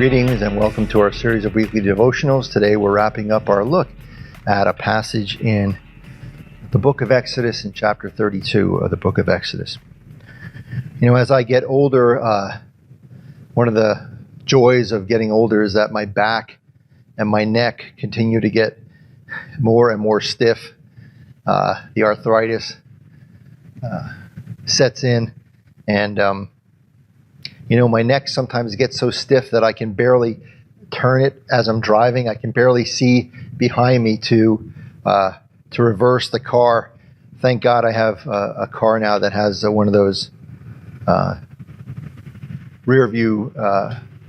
Greetings and welcome to our series of weekly devotionals. Today we're wrapping up our look at a passage in the book of Exodus, in chapter 32 of the book of Exodus. You know, as I get older, one of the joys of getting older is that my back and my neck continue to get more and more stiff. The arthritis sets in, and my neck sometimes gets so stiff that I can barely turn it as I'm driving. I can barely see behind me to reverse the car. Thank God I have a car now that has one of those rear view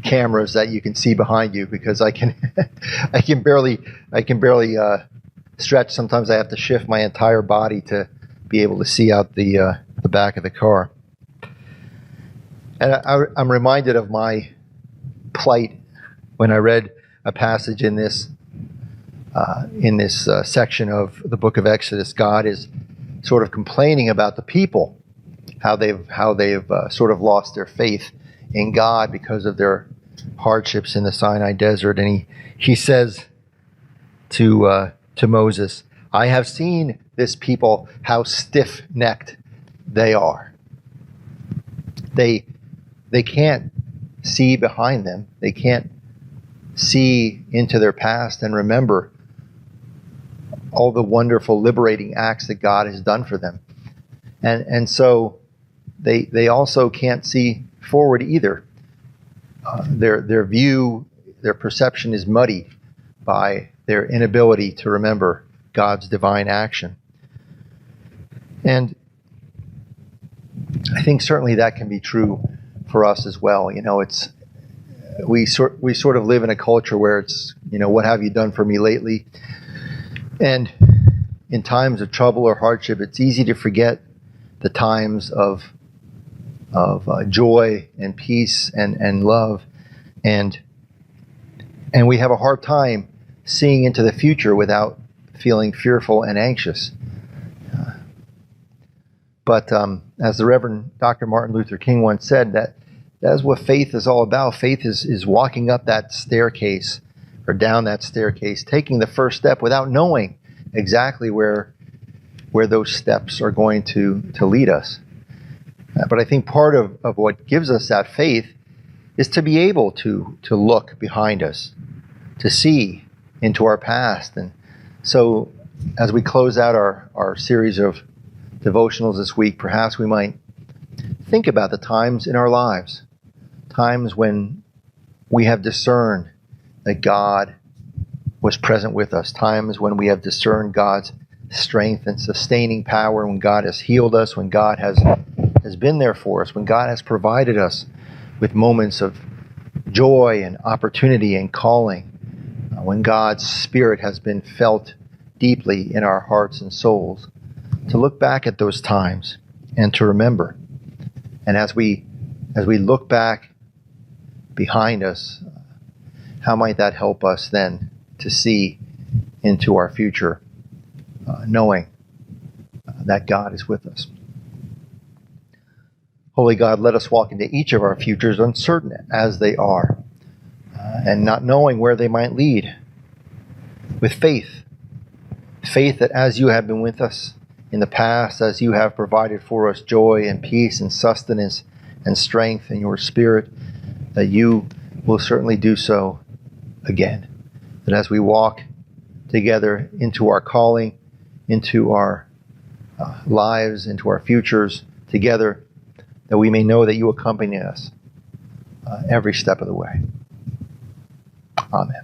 cameras that you can see behind you, because I can barely stretch. Sometimes I have to shift my entire body to be able to see out the back of the car. And I'm reminded of my plight when I read a passage in this section of the book of Exodus. God is sort of complaining about the people, how they've sort of lost their faith in God because of their hardships in the Sinai desert. And he says to Moses, "I have seen this people, how stiff-necked they are." They can't see behind them. They can't see into their past and remember all the wonderful liberating acts that God has done for them. And so they also can't see forward either. Their view, their perception is muddied by their inability to remember God's divine action. And I think certainly that can be true for us as well. We sort of live in a culture where it's, what have you done for me lately? And in times of trouble or hardship, it's easy to forget the times of joy and peace and love, and we have a hard time seeing into the future without feeling fearful and anxious. But as the Reverend Dr. Martin Luther King once said, that's what faith is all about. Faith is walking up that staircase or down that staircase, taking the first step without knowing exactly where those steps are going to lead us. But I think part of what gives us that faith is to be able to look behind us, to see into our past. And so as we close out our series of devotionals this week, perhaps we might think about the times in our lives, times when we have discerned that God was present with us, times when we have discerned God's strength and sustaining power, when God has healed us, when God has been there for us, when God has provided us with moments of joy and opportunity and calling, when God's Spirit has been felt deeply in our hearts and souls. To look back at those times and to remember. And as we look back behind us, how might that help us then to see into our future, knowing that God is with us? Holy God, let us walk into each of our futures uncertain as they are, and not knowing where they might lead, with faith that as you have been with us in the past, as you have provided for us joy and peace and sustenance and strength in your Spirit, that you will certainly do so again. That as we walk together into our calling, into our lives, into our futures together, that we may know that you accompany us every step of the way. Amen.